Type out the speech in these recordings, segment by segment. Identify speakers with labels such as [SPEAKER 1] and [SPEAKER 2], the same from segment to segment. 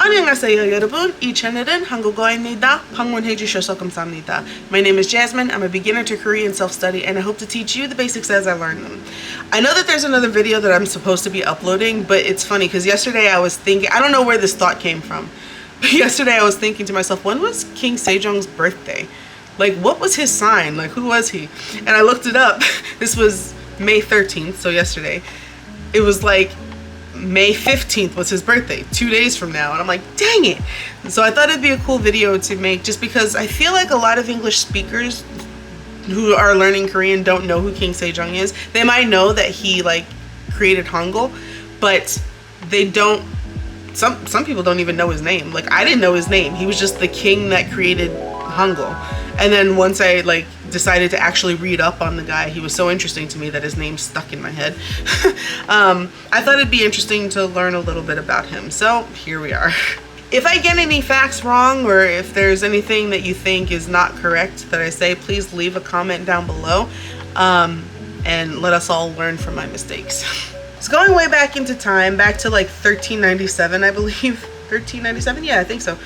[SPEAKER 1] 안녕하세요 여러분. 이 채널은 한국어입니다. 방문해 주셔서 감사합니다. My name is Jasmine. I'm a beginner to Korean self-study and I hope to teach you the basics as I learn them. I know that there's another video that I'm supposed to be uploading, but it's funny because yesterday I was thinking, I don't know where this thought came from, but yesterday I was thinking to myself, when was King Sejong's birthday? Like, what was his sign? Like, who was he? And I looked it up. This was May 13th, so yesterday. It was like May 15th was his birthday, 2 days from now. And I'm like, dang it. So I thought it'd be a cool video to make just because I feel like a lot of English speakers who are learning Korean don't know who King Sejong is. They might know that he like created Hangul, but they don't, some people don't even know his name. Like, I didn't know his name. He was just the king that created Hangul. And then once I like decided to actually read up on the guy, he was so interesting to me that his name stuck in my head. I thought it'd be interesting to learn a little bit about him. So here we are. If I get any facts wrong or if there's anything that you think is not correct that I say, please leave a comment down below and let us all learn from my mistakes. It's going way back into time, back to like 1397, I believe. 1397? Yeah, I think so.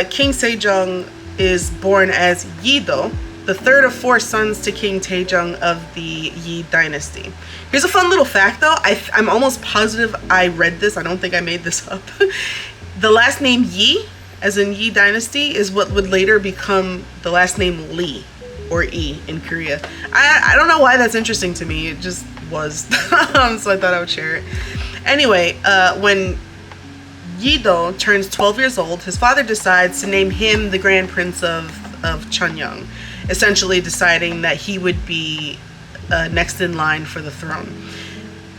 [SPEAKER 1] King Sejong is born as Yi-do, the third of four sons to King Taejong of the Yi dynasty. Here's a fun little fact though. I'm almost positive I read this. I don't think I made this up. The last name Yi, as in Yi dynasty, is what would later become the last name Lee, or E in Korea. I don't know why that's interesting to me. It just was. So I thought I would share it. Anyway, when Yi-do turns 12 years old, his father decides to name him the Grand Prince of Cheonyang, essentially deciding that he would be next in line for the throne.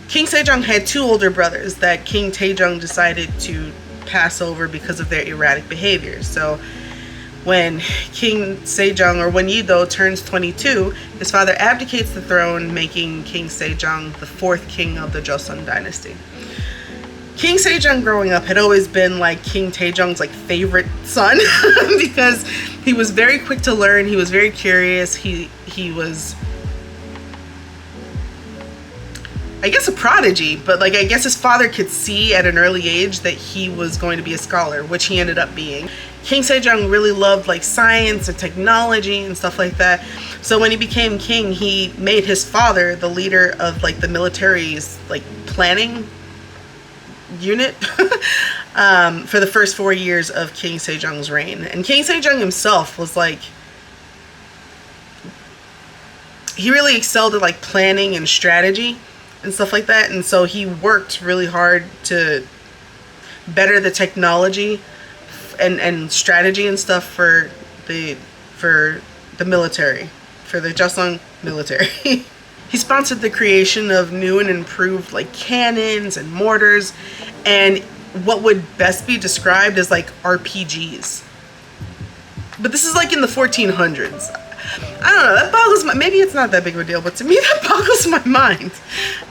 [SPEAKER 1] King Sejong had two older brothers that King Taejong decided to pass over because of their erratic behavior. So when King Sejong, or when Yi-do turns 22, his father abdicates the throne, making King Sejong the fourth king of the Joseon dynasty. King Sejong growing up had always been like King Taejong's like favorite son because he was very quick to learn. He was very curious. He was, I guess, a prodigy, but like I guess his father could see at an early age that he was going to be a scholar, which he ended up being. King Sejong really loved like science and technology and stuff like that. So when he became king, he made his father the leader of like the military's like planning unit for the first 4 years of King Sejong's reign. And King Sejong himself was like, he really excelled at like planning and strategy and stuff like that, and so he worked really hard to better the technology and strategy and stuff for the military, for the Joseon military. He sponsored the creation of new and improved like cannons and mortars and what would best be described as like RPGs. But this is like in the 1400s. I don't know, that boggles my, maybe it's not that big of a deal, but to me that boggles my mind.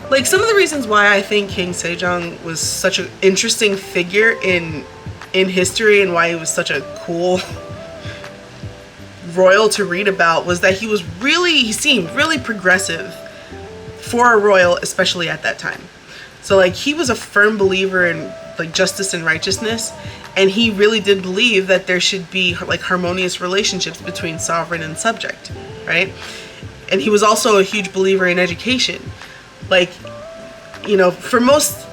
[SPEAKER 1] Like, some of the reasons why I think King Sejong was such an interesting figure in history and why he was such a cool royal to read about was that he seemed really progressive for a royal, especially at that time. So like, he was a firm believer in like justice and righteousness, and he really did believe that there should be like harmonious relationships between sovereign and subject, right? And he was also a huge believer in education. Like, you know, for most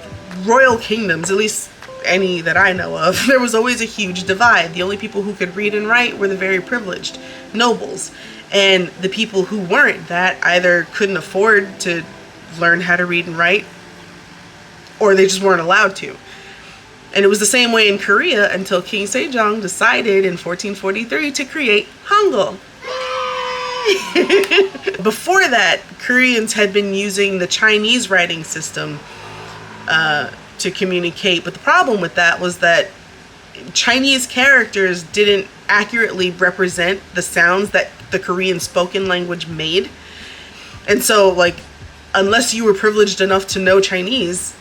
[SPEAKER 1] royal kingdoms, at least any that I know of, there was always a huge divide. The only people who could read and write were the very privileged nobles, and the people who weren't that either couldn't afford to learn how to read and write, or they just weren't allowed to. And it was the same way in Korea until King Sejong decided in 1443 to create Hangul. Before that, Koreans had been using the Chinese writing system to communicate, but the problem with that was that Chinese characters didn't accurately represent the sounds that the Korean spoken language made. And so like, unless you were privileged enough to know Chinese,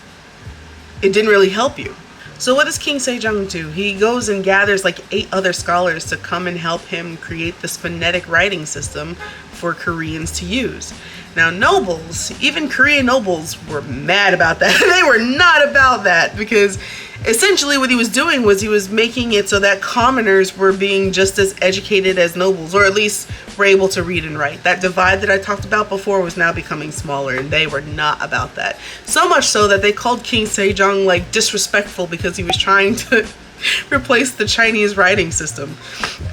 [SPEAKER 1] it didn't really help you. So what does King Sejong do? He goes and gathers like 8 other scholars to come and help him create this phonetic writing system for Koreans to use. Now nobles, even Korean nobles, were mad about that. They were not about that because essentially what he was doing was he was making it so that commoners were being just as educated as nobles, or at least were able to read and write. That divide that I talked about before was now becoming smaller, and they were not about that. So much so that they called King Sejong like disrespectful because he was trying to replace the Chinese writing system.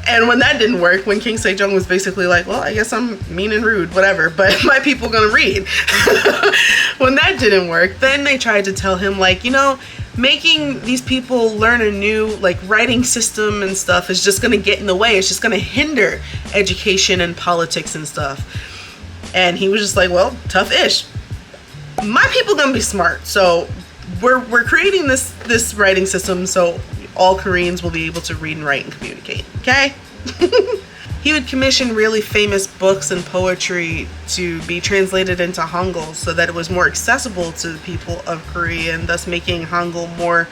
[SPEAKER 1] And when that didn't work, when King Sejong was basically like, well, I guess I'm mean and rude, whatever, but my people gonna read. When that didn't work, then they tried to tell him, like, you know, making these people learn a new like writing system and stuff is just gonna get in the way. It's just gonna hinder education and politics and stuff. And he was just like, well, tough-ish. My people gonna be smart, so we're creating this writing system so all Koreans will be able to read and write and communicate, okay? He would commission really famous books and poetry to be translated into Hangul so that it was more accessible to the people of Korea, and thus making Hangul more,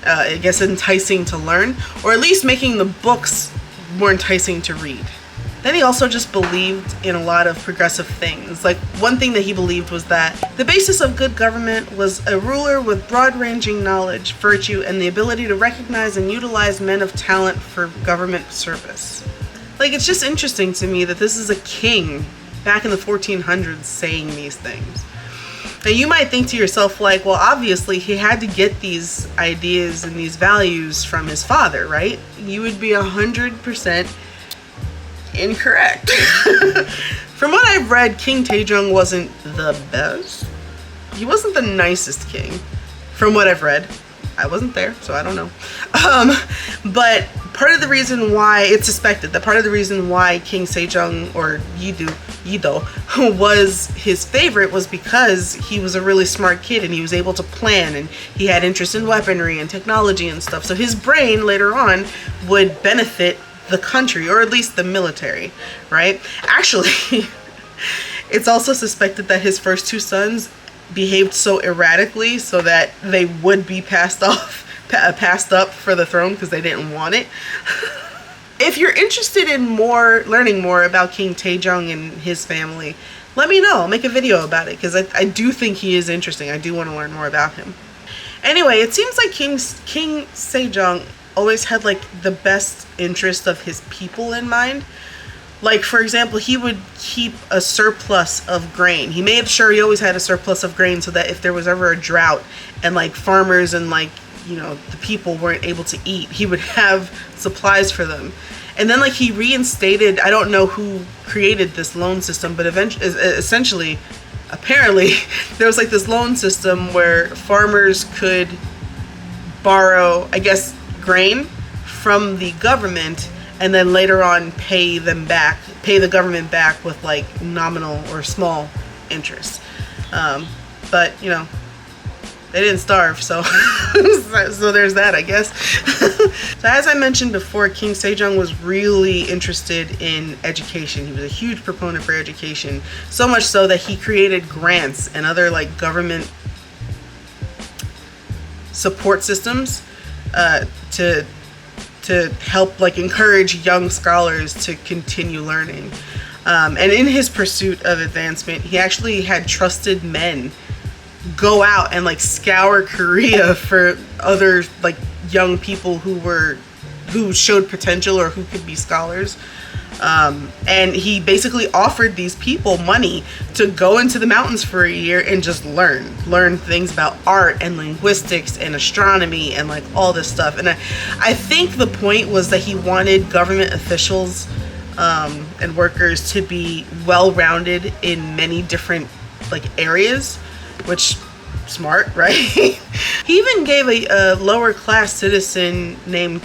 [SPEAKER 1] I guess, enticing to learn, or at least making the books more enticing to read. Then he also just believed in a lot of progressive things. Like, one thing that he believed was that the basis of good government was a ruler with broad-ranging knowledge, virtue, and the ability to recognize and utilize men of talent for government service. Like, it's just interesting to me that this is a king back in the 1400s saying these things. Now, you might think to yourself, like, well, obviously he had to get these ideas and these values from his father, right? You would be 100% incorrect. From what I've read, King Taejong wasn't the best. He wasn't the nicest king, from what I've read. I wasn't there, so I don't know. But part of the reason why it's suspected that part of the reason why King Sejong, or Yido, was his favorite was because he was a really smart kid and he was able to plan, and he had interest in weaponry and technology and stuff. So his brain later on would benefit the country, or at least the military, right? Actually, it's also suspected that his first two sons behaved so erratically so that they would be passed up for the throne because they didn't want it. If you're interested in learning more about King Taejong and his family, let me know. I'll make a video about it because I do think he is interesting. I do want to learn more about him. Anyway, it seems like King Sejong always had like the best interest of his people in mind. Like, for example, he would keep a surplus of grain. He made sure he always had a surplus of grain so that if there was ever a drought and like farmers and like, you know, the people weren't able to eat, he would have supplies for them. And then like he reinstated, I don't know who created this loan system, but essentially, apparently, there was like this loan system where farmers could borrow, I guess, grain from the government, and then later on pay the government back with like nominal or small interest. But you know, they didn't starve, so so there's that, I guess. So as I mentioned before, King Sejong was really interested in education. He was a huge proponent for education, so much so that he created grants and other like government support systems to help like encourage young scholars to continue learning. And in his pursuit of advancement, he actually had trusted men go out and like scour Korea for other like young people who showed potential or who could be scholars. And he basically offered these people money to go into the mountains for a year and just learn things about art and linguistics and astronomy and like all this stuff. And I think the point was that he wanted government officials and workers to be well-rounded in many different like areas, which smart, right? He even gave a lower class citizen named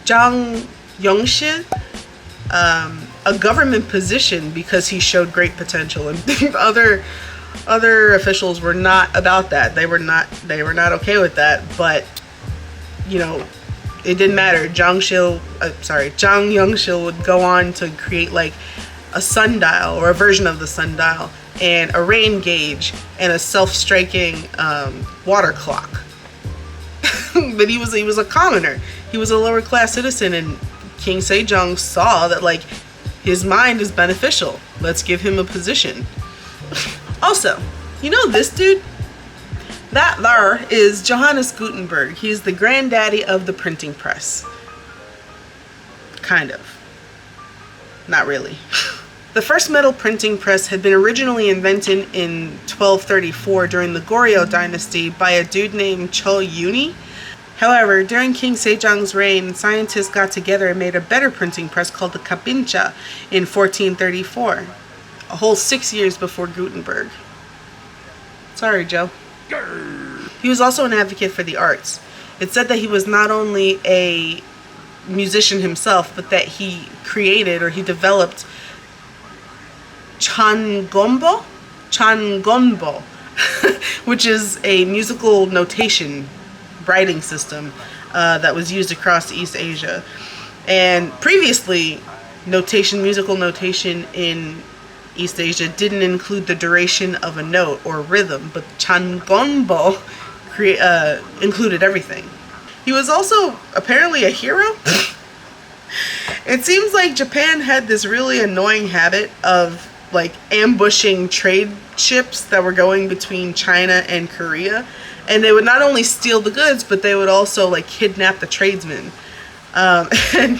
[SPEAKER 1] Jang Yongshil a government position because he showed great potential, and other officials were not about that. They were not okay with that. But you know, it didn't matter. Jang Yongshil would go on to create like a sundial, or a version of the sundial, and a rain gauge, and a self-striking water clock. But he was a commoner. He was a lower class citizen, and King Sejong saw that like his mind is beneficial. Let's give him a position. Also, you know this dude? That there is Johannes Gutenberg. He's the granddaddy of the printing press. Kind of. Not really. The first metal printing press had been originally invented in 1234 during the Goryeo dynasty by a dude named Cho Yuni. However, during King Sejong's reign, scientists got together and made a better printing press called the Kabincha in 1434, a whole 6 years before Gutenberg. Sorry, Joe. He was also an advocate for the arts. It's said that he was not only a musician himself, but that he created or he developed changonbo, which is a musical notation writing system that was used across East Asia. And previously, musical notation in East Asia didn't include the duration of a note or rhythm, but changonbo included everything. He was also apparently a hero. It seems like Japan had this really annoying habit of like ambushing trade ships that were going between China and Korea, and they would not only steal the goods, but they would also like kidnap the tradesmen. And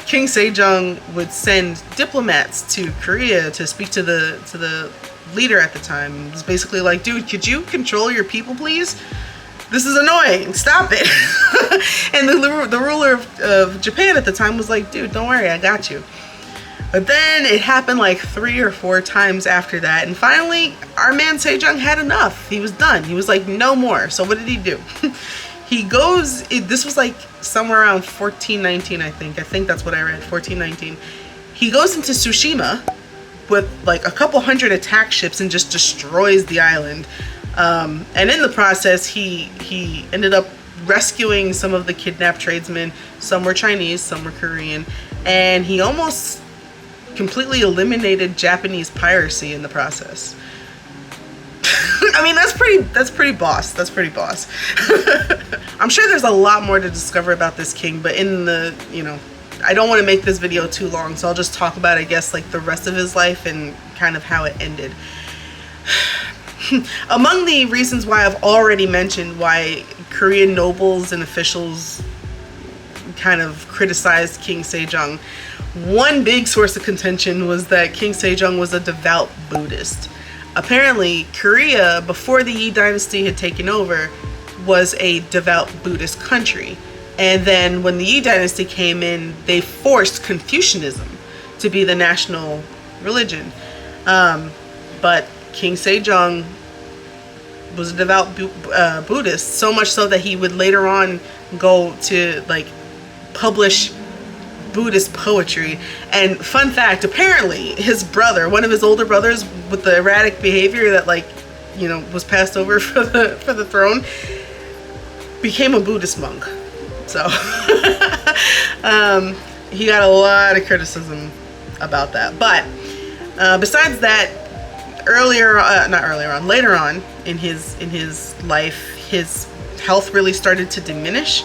[SPEAKER 1] King Sejong would send diplomats to Korea to speak to the leader at the time. It was basically like, dude, could you control your people, please? This is annoying. Stop it. And the ruler of Japan at the time was like, dude, don't worry, I got you. But then it happened like 3 or 4 times after that. And finally, our man Sejong had enough. He was done. He was like, no more. So what did he do? He goes, this was like somewhere around 1419, I think. I think that's what I read, 1419. He goes into Tsushima with like a couple hundred attack ships and just destroys the island. And in the process, he ended up rescuing some of the kidnapped tradesmen. Some were Chinese, some were Korean. And he almost completely eliminated Japanese piracy in the process. I mean, that's pretty boss. That's pretty boss. I'm sure there's a lot more to discover about this king, but in the, I don't want to make this video too long, so I'll just talk about, I guess, like the rest of his life and kind of how it ended. Among the reasons why I've already mentioned why Korean nobles and officials kind of criticized King Sejong, one big source of contention was that King Sejong was a devout Buddhist. Apparently, Korea, before the Yi dynasty had taken over, was a devout Buddhist country. And then when the Yi dynasty came in, they forced Confucianism to be the national religion. But King Sejong was a devout Buddhist, so much so that he would later on go to like publish Buddhist poetry. And fun fact, apparently his brother, one of his older brothers with the erratic behavior that was passed over for the throne, became a Buddhist monk. So he got a lot of criticism about that. But besides that, later on in his life, his health really started to diminish.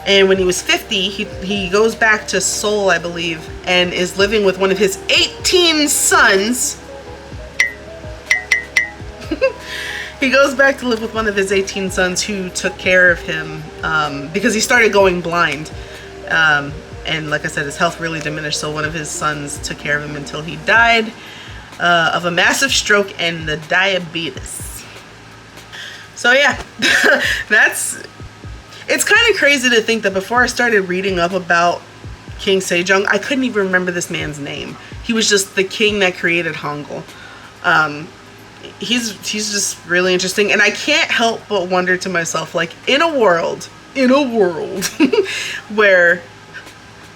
[SPEAKER 1] And when he was 50, he goes back to Seoul, I believe, and is living with one of his 18 sons. He goes back to live with one of his 18 sons who took care of him because he started going blind. And like I said, his health really diminished, so one of his sons took care of him until he died of a massive stroke and the diabetes. So yeah, it's kind of crazy to think that before I started reading up about King Sejong, I couldn't even remember this man's name. He was just the king that created Hangul. He's just really interesting, and I can't help but wonder to myself, like, in a world where,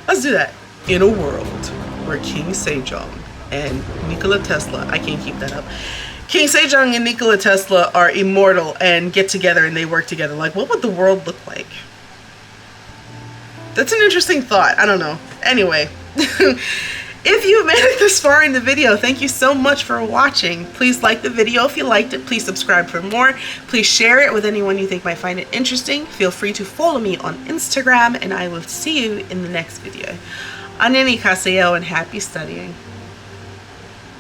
[SPEAKER 1] let's do that, in a world where King Sejong and Nikola Tesla, I can't keep that up, King Sejong and Nikola Tesla are immortal and get together and they work together. Like, what would the world look like? That's an interesting thought. I don't know. Anyway, if you've made it this far in the video, thank you so much for watching. Please like the video if you liked it. Please subscribe for more. Please share it with anyone you think might find it interesting. Feel free to follow me on Instagram, and I will see you in the next video. 안녕히 가세요 and happy studying.